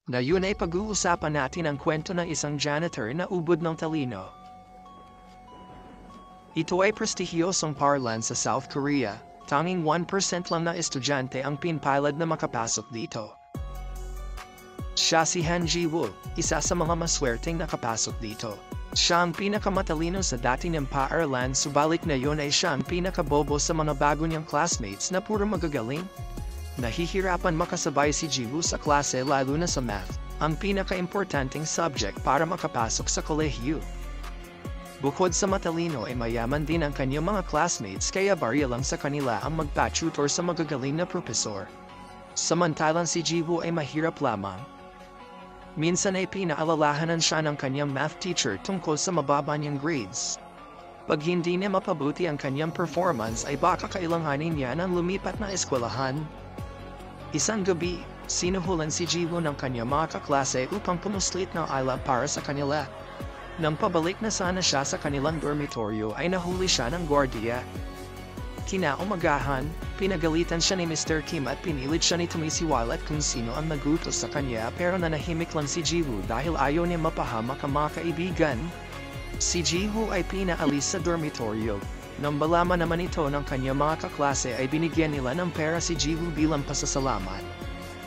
Ngayon ay pag-uusapan natin ang kwento ng isang janitor na ubod ng talino. Ito ay prestihiyosong parlan sa South Korea. Tanging 1% lang na estudyante ang pinpalad na makapasok dito. Siya si Han Ji-woo, isa sa mga maswerteng nakapasok dito. Siya ang pinakamatalino sa dati niyang paaralan, subalit ngayon ay siya ang pinakabobo sa mga bago niyang classmates na puro magagaling. Nahihirapan makasabay si Ji-woo sa klase, lalo na sa math, ang pinaka-importanting subject para makapasok sa kolehiyo. Bukod sa matalino ay mayaman din ang kanyang mga classmates, kaya barya lang sa kanila ang magpa-tutor sa magagaling na propesor. Samantalang si Ji-woo ay mahirap lamang. Minsan ay pinaalalahanan siya ng kanyang math teacher tungkol sa mababa niyang grades. Pag hindi niya mapabuti ang kanyang performance ay baka kailanganin niya ng lumipat na eskwelahan. Isang gabi, sinuhulan si Ji-woo ng kanyang mga kaklase upang pumuslit ng alab para sa kanila. Nang pabalik na sana siya sa kanilang dormitoryo ay nahuli siya ng gwardiya. Kinaumagahan, pinagalitan siya ni Mr. Kim at pinilit siya ni tumisiwalat kung sino ang nagutos sa kanya, pero nanahimik lang si Ji-woo dahil ayaw niya mapahamak ang mga kaibigan. Si Ji-woo ay pinaalis sa dormitoryo. Nang malaman naman ito ng kanyang mga kaklase ay binigyan nila ng pera si Ji-woo bilang pasasalamat.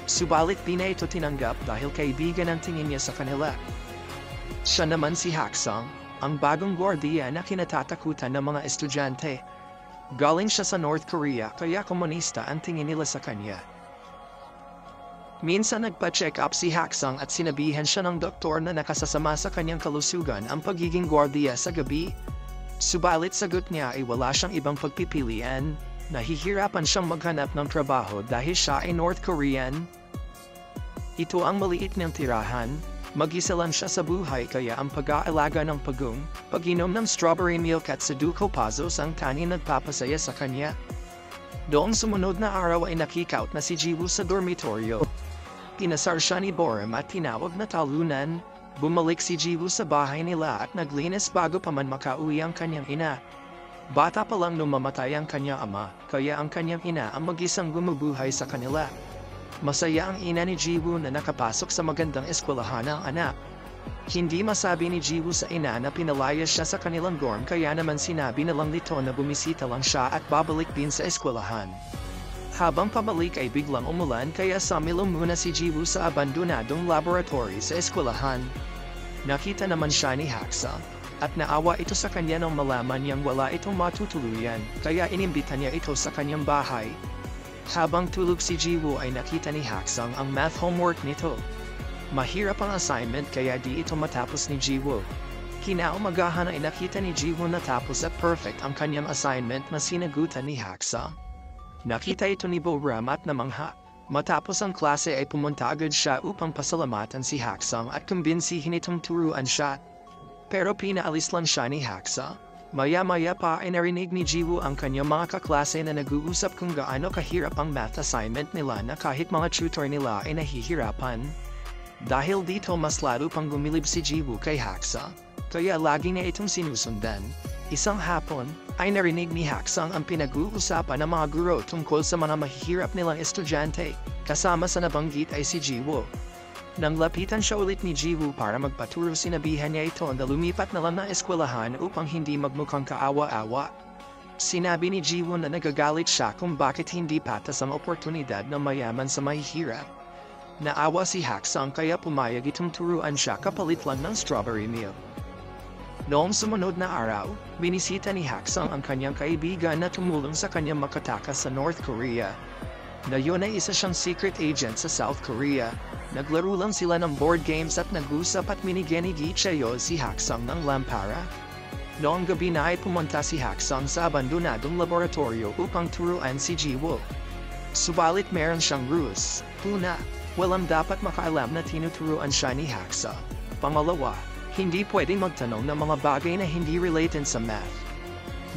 Subalit di na ito tinanggap dahil kaibigan ang tingin niya sa kanila. Siya naman si Haksung, ang bagong gwardiya na kinatatakutan ng mga estudyante. Galing siya sa North Korea kaya komunista ang tingin nila sa kanya. Minsan nagpa-check up si Haksung at sinabihan siya ng doktor na nakasasama sa kanyang kalusugan ang pagiging gwardiya sa gabi. Subalit sagot niya ay wala siyang ibang pagpipilian. Nahihirapan siyang maghanap ng trabaho dahil siya ay North Korean. Ito ang maliit niyang tirahan. Mag-isa lang siya sa buhay kaya ang pag-aalaga ng pagong, pag-inom ng strawberry milk at Sudoku puzzles ang tanging nagpapasaya sa kanya. Doong sumunod na araw ay nakikout na si Ji-woo sa dormitoryo. Pinasar siya ni Boram at tinawag na talunan. Bumalik si Ji-woo sa bahay nila at naglinis bago pa man makauwi ang kanyang ina. Bata pa lang nung mamatay ang kanyang ama, kaya ang kanyang ina ang mag-isang gumubuhay sa kanila. Masaya ang ina ni Ji-woo na nakapasok sa magandang eskwelahan ang anak. Hindi masabi ni Ji-woo sa ina na pinalayas siya sa kanilang dorm, kaya naman sinabi na lang nito na bumisita lang siya at babalik din sa eskwelahan. Habang pabalik ay biglang umulan kaya sumilong muna si Ji-woo sa abandonadong laboratory sa eskwelahan. Nakita naman siya ni Haksung at naawa ito sa kanya nang malaman niyang wala itong matutuluyan, kaya inimbita niya ito sa kanyang bahay. Habang tulog si Ji-woo ay nakita ni Haksung ang math homework nito. Mahirap ang assignment kaya di ito matapos ni Ji-woo. Kinaumagahan ay nakita ni Ji-woo na tapos at perfect ang kanyang assignment na sinagutan ni Haksung. Nakita ito ni Boram at namangha. Matapos ang klase ay pumunta agad siya upang pasalamatan si Haksung at kumbinsihin itong turuan siya. Pero pinaalis lang siya ni Haksung. Maya-maya pa ay narinig ni Ji-woo ang kanyang mga kaklase na nag-uusap kung gaano kahirap ang math assignment nila na kahit mga tutor nila ay nahihirapan. Dahil dito mas lalo pang gumilib si Ji-woo kay Haksung, kaya lagi niya itong sinusundan. Isang hapon, ay narinig ni Haksung ang pinag-uusapan ng mga guro tungkol sa mga mahihirap nilang estudyante, kasama sa nabanggit ay si Ji-woo. Nang lapitan siya ulit ni Ji-woo para magpaturo, sinabihan niya ito na lumipat na lang na eskwelahan upang hindi magmukhang kaawa-awa. Sinabi ni Ji-woo na nagagalit siya kung bakit hindi patas ang oportunidad ng mayaman sa mahihirap. Naawa si Haksung kaya pumayag itong turuan siya kapalit lang ng strawberry milk. Noong sumunod na araw, binisita ni Haksung ang kanyang kaibigan na tumulong sa kanyang makatakas sa North Korea. Ngayon ay isa siyang secret agent sa South Korea. Naglaro lang sila ng board games at nag-usap at minigyan ni Gi Chae-yo si Haksung ng lampara. Noong gabi na ay pumunta si Haksung sa abandonadong laboratorio upang turuan si Ji-woo. Subalit meron siyang ruse. Una, walang dapat makaalam na tinuturuan siya ni Haksung. Pangalawa, hindi pwedeng magtanong ng mga bagay na hindi related sa math.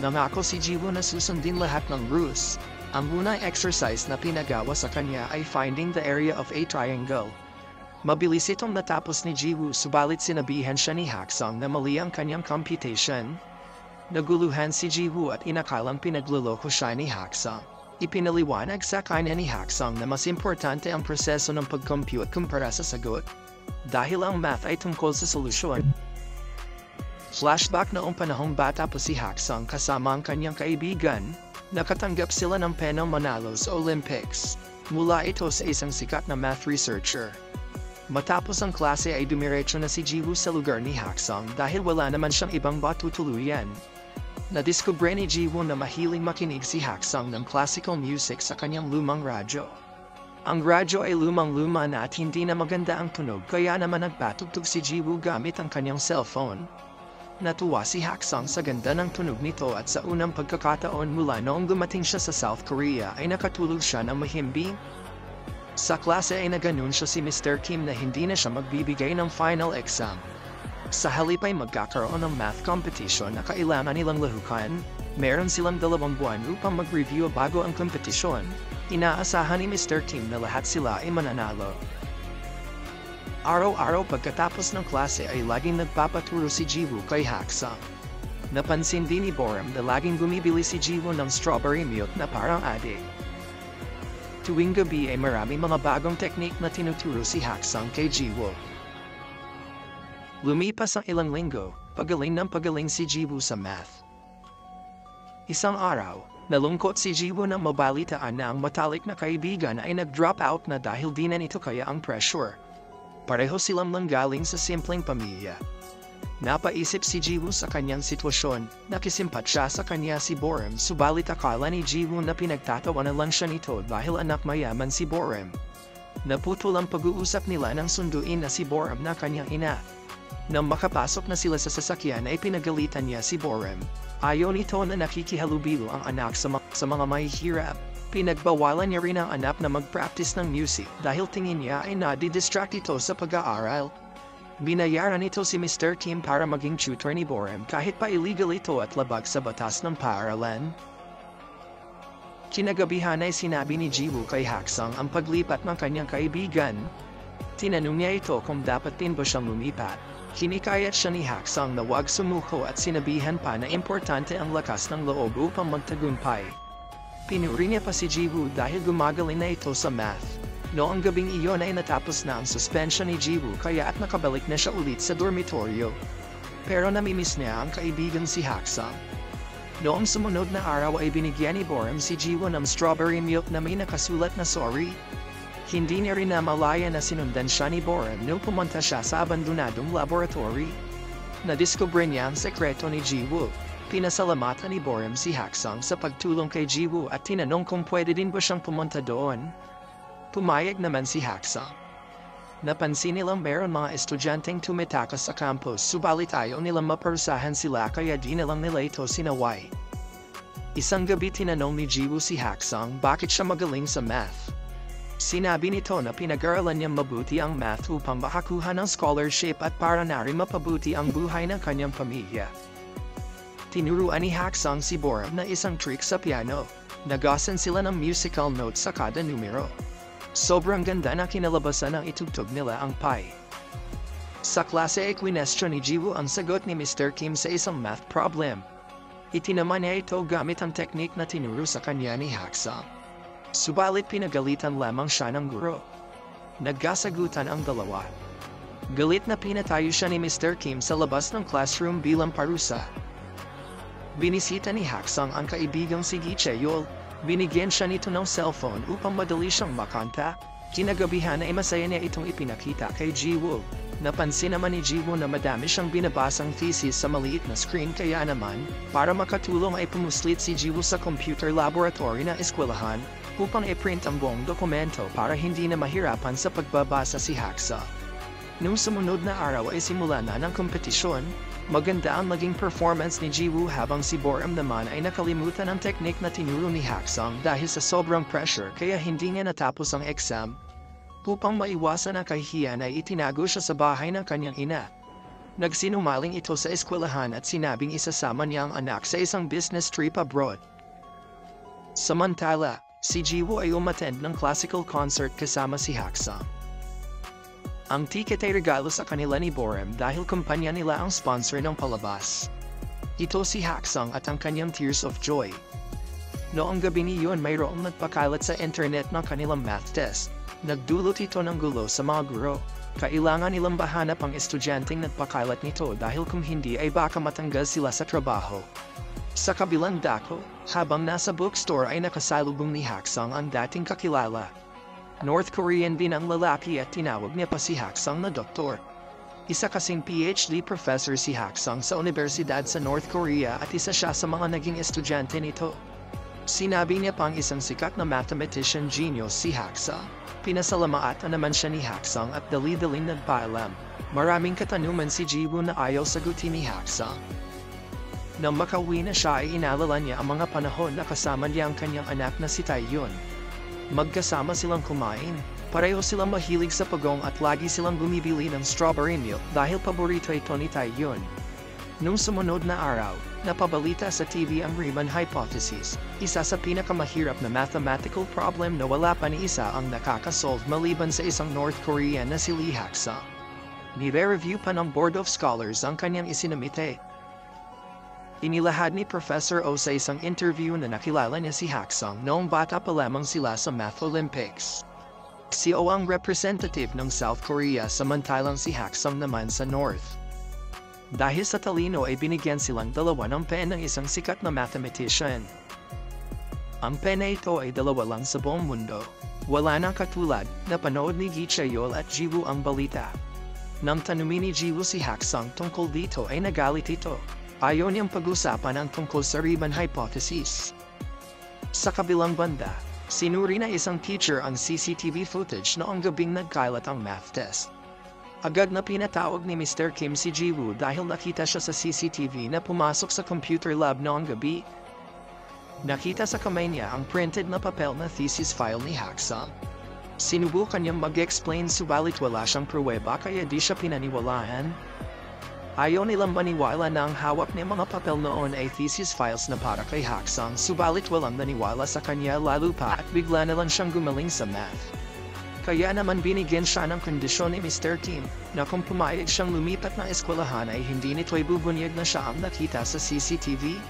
Nangako si Ji-woo na susundin lahat ng ruse. Ang unang exercise na pinagawa sa kanya ay finding the area of a triangle. Mabilis itong natapos ni Ji-woo, subalit sinabihan siya ni Haksung na mali ang kanyang computation. Naguluhan si Ji-woo at inakalang pinagluloko siya ni Haksung. Ipinaliwanag sa kanya ni Haksong na mas importante ang proseso ng pag-compute kumpara sa sagot. Dahil ang math ay tungkol sa solusyon. Flashback noong panahong bata pa si Haksong kasama ang kanyang kaibigan, nakatanggap sila ng penang manalo sa Olympics. Mula ito sa isang sikat na math researcher. Matapos ang klase ay dumiretso na si Jiwoo sa lugar ni Haksong dahil wala naman siyang ibang matutuluyan. Nadiskubre ni Jiwoo na mahiling makinig si Haksong ng classical music sa kanyang lumang radyo. Ang radyo ay lumang-luma na at hindi na maganda ang tunog kaya naman nagpatugtog si Jiwoo gamit ang kanyang cellphone. Natuwa si Haksong sa ganda ng tunog nito at sa unang pagkakataon mula noong dumating siya sa South Korea ay nakatulog siya ng mahimbing. Sa klase ay naganunsyo si Mr. Kim na hindi na siya magbibigay ng final exam. Sa halip ay magkakaroon ng math competition na kailangan nilang lahukan. Meron silang 2 buwan upang mag-review bago ang kompetisyon. Inaasahan ni Mr. Kim na lahat sila ay mananalo. Araw-araw pagkatapos ng klase ay laging nagpapaturo si Jiwoo kay Haksong. Napansin din ni Boram na laging bumibili si Jiwoo ng strawberry milk na parang adik. Tuwing gabi ay maraming mga bagong teknik na tinuturo si Haksong kay Jiwoo. Lumipas ang ilang linggo, pagaling si Jiwoo sa math. Isang araw, nalungkot si Jiwoo nang mabalitaan na ang matalik na kaibigan ay nag-drop out na dahil di na nito kaya ang pressure. Pareho silang nanggaling sa simpleng pamilya. Napaisip si Jiwoo sa kanyang sitwasyon, nakisimpat siya sa kanya si Boram subalit akala ni Jiwoo na pinagtatawanan lang siya nito dahil anak mayaman si Boram. Naputol ang pag-uusap nila ng sunduin na si Boram na kanyang ina. Nang makapasok na sila sa sasakyan ay pinagalitan niya si Boram. Ayaw nito na nakikihalubilo ang anak sa mga mahihirap. Pinagbawalan niya rin ang anak na mag-practice ng music dahil tingin niya ay nadi-distract ito sa pag-aaral. Binayaran nito si Mr. Kim para maging tutor ni Boram kahit pa illegal ito at labag sa batas ng paaralan. Kinagabihan ay sinabi ni Jiwoo kay Haksong ang paglipat ng kanyang kaibigan. Tinanong niya ito kung dapat din ba siyang lumipat. Hinikayat siya ni Haksong na huwag sumuko at sinabihan pa na importante ang lakas ng loob upang magtagumpay. Pinuri niya pa si Jiwoo dahil gumagaling na ito sa math. Noong gabing iyon ay natapos na ang suspension ni Jiwoo kaya at nakabalik na siya ulit sa dormitoryo. Pero namimiss niya ang kaibigan si Haksong. Noong sumunod na araw ay binigyan ni Boram si Jiwoo ng strawberry milk na may nakasulat na sorry. Hindi niya rin namalaya na sinundan siya ni Boram nung pumunta siya sa abandonadong laboratory. Nadiskubre niya ang sekreto ni Jiwoo. Pinasalamatan ni Boram si Haksong sa pagtulong kay Jiwoo at tinanong kung pwede din ba siyang pumunta doon. Pumayag naman si Haksong. Napansin nilang meron mga estudyanteng tumatakas sa campus subalit ayaw nilang maparusahan sila kaya di nalang nila ito sinaway. Isang gabi tinanong ni Jiwoo si Haksong bakit siya magaling sa math. Sinabi nito na pinag-aralan niyang mabuti ang math upang makakuha ng scholarship at para na rin mapabuti ang buhay ng kanyang pamilya. Tinuruan ni Haksong si Boram na isang trick sa piano. Nagasan sila ng musical notes sa kada numero. Sobrang ganda na kinalabasan ng itugtog nila ang pi. Sa klase ay kwinestyon ni Jiwoo ang sagot ni Mr. Kim sa isang math problem. Itinaman niya ito gamit ang teknik na tinuro sa kanya ni Haksong. Subalit pinagalitan lamang siya ng guro. Nagkasagutan ang dalawa. Galit na pinatayo siya ni Mr. Kim sa labas ng classroom bilang parusa. Binisita ni Haksong ang kaibigang si Gi Chae-yol. Binigyan siya nito ng cellphone upang madali siyang makontak. Kinagabihan ay masaya niya itong ipinakita kay Jiwoo. Napansin naman ni Jiwoo na madami siyang binabasang thesis sa maliit na screen kaya naman, para makatulong ay pumuslit si Jiwoo sa computer laboratory na eskwelahan upang i-print ang buong dokumento para hindi na mahirapan sa pagbabasa si Haksong. Nung sumunod na araw ay simula na ng kompetisyon. Maganda ang naging performance ni Jiwoo habang si Boram naman ay nakalimutan ang teknik na tinuro ni Haksong dahil sa sobrang pressure kaya hindi niya natapos ang exam. Upang maiwasan ang kahihiyan ay itinago siya sa bahay ng kanyang ina. Nagsinungaling ito sa eskwelahan at sinabing isasama niya ang anak sa isang business trip abroad. Samantala, si Jiwoo ay umattend ng classical concert kasama si Haksong. Ang ticket ay regalo sa kanila ni Boram dahil kumpanya nila ang sponsor ng palabas. Ito si Haksong at ang kanyang tears of joy. Noong gabi ni Yun mayroong nagpakalat sa internet ng kanilang math test. Nagdulot ito ng gulo sa mga guro. Kailangan nilang mahanap ang estudyanteng nagpakalat nito dahil kung hindi ay baka matanggal sila sa trabaho. Sa kabilang dako, habang nasa bookstore ay nakasalubong ni Haksang ang dating kakilala. North Korean din ang lalaki at tinawag niya pa si Haksang na doktor. Isa kasing PhD professor si Haksang sa universidad sa North Korea at isa siya sa mga naging estudyante nito. Sinabi niya pang isang sikat na mathematician genius si Haksang. Pinasalamatan naman siya ni Haksang at dali-daling nagpaalam. Maraming katanungan si Jiwoo na ayaw sagutin ni Haksang. Nang makauwi na siya ay inalala niya ang mga panahon na kasama niya ang kanyang anak na si Taeyun. Magkasama silang kumain. Pareho silang mahilig sa pagong at lagi silang bumibili ng strawberry milk dahil paborito ito ni Taeyun. Nung sumunod na araw, napabalita sa TV ang Riemann hypothesis, isa sa pinakamahirap na mathematical problem na wala pa ni isa ang nakakasolve maliban sa isang North Korean na si Lee Haksang. Nire-review pa ng Board of Scholars ang kanyang isinumite. Inilahad ni Professor O sa isang interview na nakilala niya si Haksang noong bata pa lamang sila sa Math Olympics. Si O ang representative ng South Korea samantalang si Haksang naman sa North. Dahil sa talino ay binigyan silang dalawa ng pen ng isang sikat na mathematician. Ang pen na ito ay dalawa lang sa buong mundo. Wala nang katulad na panood ni Gi Chae-yeol at Jiwoo ang balita. Nang tanungin ni Jiwoo si Haksang tungkol dito ay nagalit ito. Ayaw niyang pag-usapan ang tungkol sa Riemann hypothesis. Sa kabilang banda, sinuri na isang teacher ang CCTV footage noong gabing nagkalat ang math test. Agad na pinatawag ni Mr. Kim si Jiwoo dahil nakita siya sa CCTV na pumasok sa computer lab noong gabi. Nakita sa kamay niya ang printed na papel na thesis file ni Haksang. Sinubukan niyang mag-explain subalit wala siyang pruweba kaya di siya pinaniwalaan. Ayaw nilang maniwala na ang hawak ng mga papel noon ay thesis files na para kay Haksang subalit walang naniwala sa kanya lalo pa at bigla na lang siyang gumaling sa math. Kaya naman binigyan siya ng kondisyon ni Mr. Kim na kung pumayag siyang lumipat ng eskwelahan ay hindi nito'y bubunyag na siya ang nakita sa CCTV.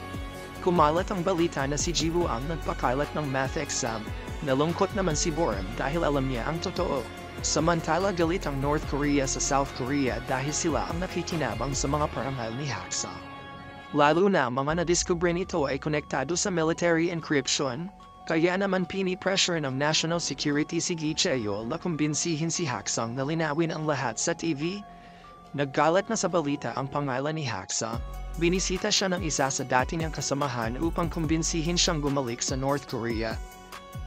Kumalat ang balita na si Jiwoo ang nagpakalat ng math exam. Nalungkot naman si Boram dahil alam niya ang totoo. Samantala galit ang North Korea sa South Korea dahil sila ang nakikinabang sa mga parangal ni Haksang. Lalo na mga nadiskubre nito ay konektado sa military encryption. Kaya naman pini-pressure ng national security si Gi Chae-yeol na kumbinsihin si Haksang na linawin ang lahat sa TV. Naggalat na sa balita ang pangalan ni Haksang. Binisita siya ng isa sa dati niyang kasamahan upang kumbinsihin siyang bumalik sa North Korea.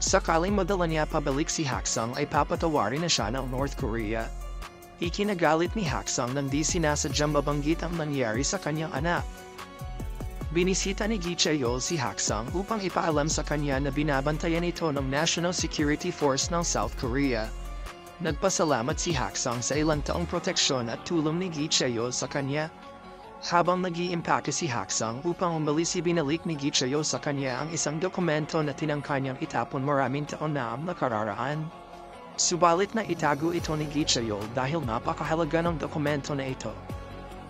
Sakaling madala niya pabalik si Haksang ay papatawarin na siya ng North Korea. Ikinagalit ni Haksang nang di sinasadyang mabanggit ang nangyari sa kanyang anak. Binisita ni Gi Chae-yeol si Haksang upang ipaalam sa kanya na binabantayan ito ng National Security Force ng South Korea. Nagpasalamat si Haksang sa ilang taong proteksyon at tulong ni Gi Chae-yeol sa kanya. Habang nag-iimpake si Haksang upang umalis ibinalik ni Gi Chae-yeol sa kanya ang isang dokumento na tinangka niyang itapon maraming taon na ang nakararaan. Subalit na itago ito ni Gi Chae-yeol dahil napakahalaga ng dokumento na ito.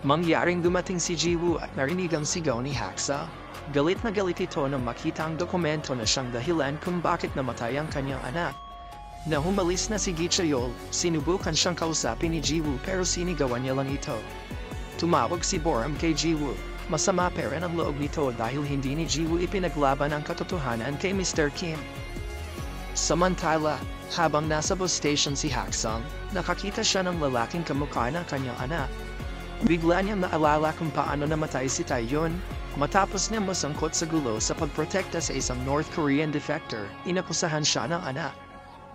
Mangyaring dumating si Jiwoo at narinig ang sigaw ni Haksang. Galit na galit ito nang makita ang dokumento na siyang dahilan kung bakit namatay ang kanyang anak. Na humalis na si Gi Chae-yeol, sinubukan siyang kausapin ni Jiwoo pero sinigawan niya lang ito. Tumawag si Boram kay Jiwoo. Masama pa rin ang loob nito dahil hindi ni Jiwoo ipinaglaban ang katotohanan kay Mr. Kim. Samantala, habang nasa bus station si Haksang, nakakita siya ng lalaking kamukha ng kanyang anak. Bigla niyang naalala kung paano namatay si Taeyun. Matapos niya masangkot sa gulo sa pagprotekta sa isang North Korean defector, inakusahan siya ng anak.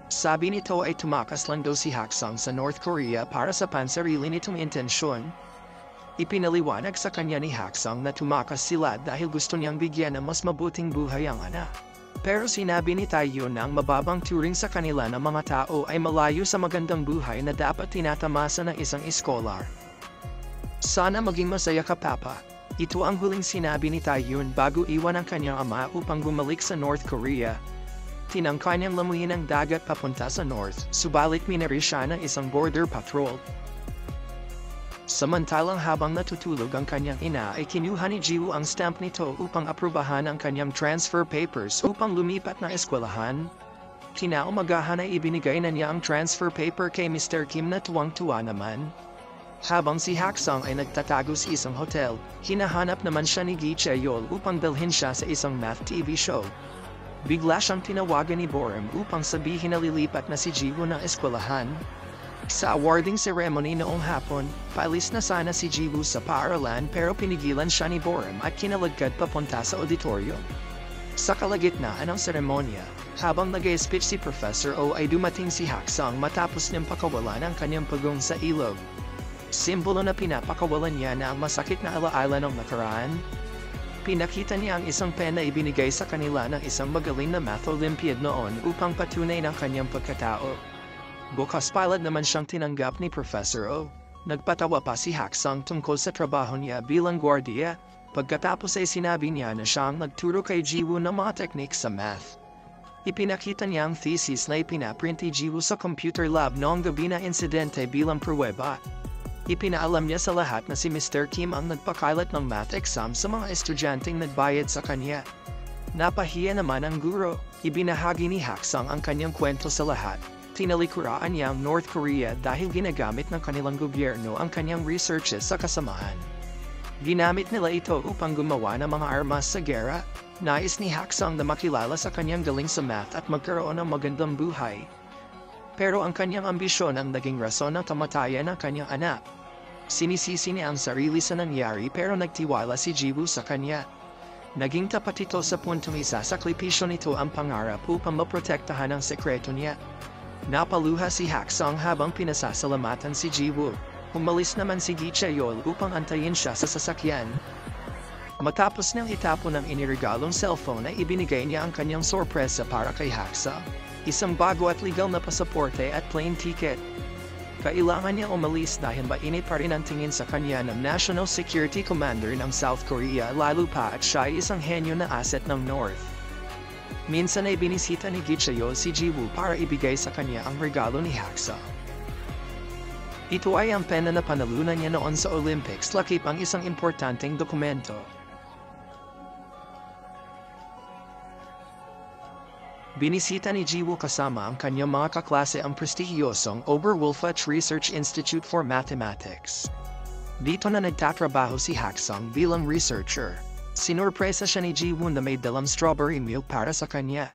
Sabi nito ay tumakas lang daw si Haksang sa North Korea para sa pansarili nitong intensyon. Ipinaliwanag sa kanya ni Haksang na tumakas sila dahil gusto niyang bigyan ng mas mabuting buhay ang anak. Pero sinabi ni Taeyun na ang mababang turing sa kanila ng mga tao ay malayo sa magandang buhay na dapat tinatamasa ng isang iskolar. Sana maging masaya ka, Papa. Ito ang huling sinabi ni Taeyun bago iwan ang kanyang ama upang bumalik sa North Korea. Tinangka niyang lamuhin ang dagat papunta sa North, subalit minari siya ng isang border patrol. Samantalang habang natutulog ang kanyang ina ay kinuha ni Jiwoo ang stamp nito upang aprubahan ang kanyang transfer papers upang lumipat na eskwelahan. Kinaumagahan ay ibinigay na niya ang transfer paper kay Mr. Kim na tuwang-tuwa naman. Habang si Haksung ay nagtatago sa isang hotel, hinahanap naman siya ni Gi Chae-yeol upang dalhin siya sa isang math TV show. Bigla siyang tinawagan ni Borim upang sabihin na lilipat na si Jiwoo ng eskwelahan. Sa awarding ceremony noong hapon, paalis na sana si Jiwoo sa paaralan pero pinigilan siya ni Borim at kinalagkad papunta sa auditoryo. Sa kalagitnaan ng seremonya, habang nag-speech si Professor O ay dumating si Haksung matapos niyang pakawalan ang kanyang pagong sa ilog. Simbolo na pinapakawalan niya na ang masakit na alaala ng nakaraan. Pinakita niya ang isang pen na ibinigay sa kanila ng isang magaling na math Olympiad noon upang patunay ng kanyang pagkatao. Bukas palad naman siyang tinanggap ni Professor O. Nagpatawa pa si Haksung tungkol sa trabaho niya bilang gwardiya. Pagkatapos ay sinabi niya na siyang nagturo kay Jiwoo ng mga techniques sa math. Ipinakita niya ang thesis na ipinaprint ni Jiwoo sa computer lab noong gabi na insidente bilang pruweba. Ipinaalam niya sa lahat na si Mr. Kim ang nagpakalat ng math exam sa mga estudyanteng nagbayad sa kanya. Napahiya naman ang guro. Ibinahagi ni Haksung ang kanyang kwento sa lahat. Tinalikuraan niya ang North Korea dahil ginagamit ng kanilang gobyerno ang kanyang researches sa kasamahan. Ginamit nila ito upang gumawa ng mga armas sa gera. Nais ni Haksung na makilala sa kanyang galing sa math at magkaroon ng magandang buhay. Pero ang kanyang ambisyon ang naging rason ng kamatayan ng kanyang anak. Sinisisi niya ang sarili sa nangyari pero nagtiwala si Jiwoo sa kanya. Naging tapat ito sa puntong isasakripisyo nito ang pangarap upang maprotektahan ang sekreto niya. Napaluha si Haksung habang pinasasalamatan si Jiwoo. Umalis naman si Gi Chae-yeol upang antayin siya sa sasakyan. Matapos niyang itapon ang iniregalong cellphone ay ibinigay niya ang kanyang sorpresa para kay Haksung. Isang bago at legal na pasaporte at plane ticket. Kailangan niya umalis dahil mainit pa rin ang tingin sa kanya ng National Security Commander ng South Korea lalo pa at siya ay isang henyo na asset ng North. Minsan ay binisita ni Gi Chae-yeol si Jiwoo para ibigay sa kanya ang regalo ni Haksung. Ito ay ang pen na napanalunan niya noon sa Olympics lakip ang isang importanteng dokumento. Binisita ni Jiwoo kasama ang kanyang mga kaklase ang prestihiyosong Oberwolfach Research Institute for Mathematics. Dito na nagtatrabaho si Haksung bilang researcher. Sinurpresa siya ni Jiwoo na may dalang strawberry milk para sa kanya.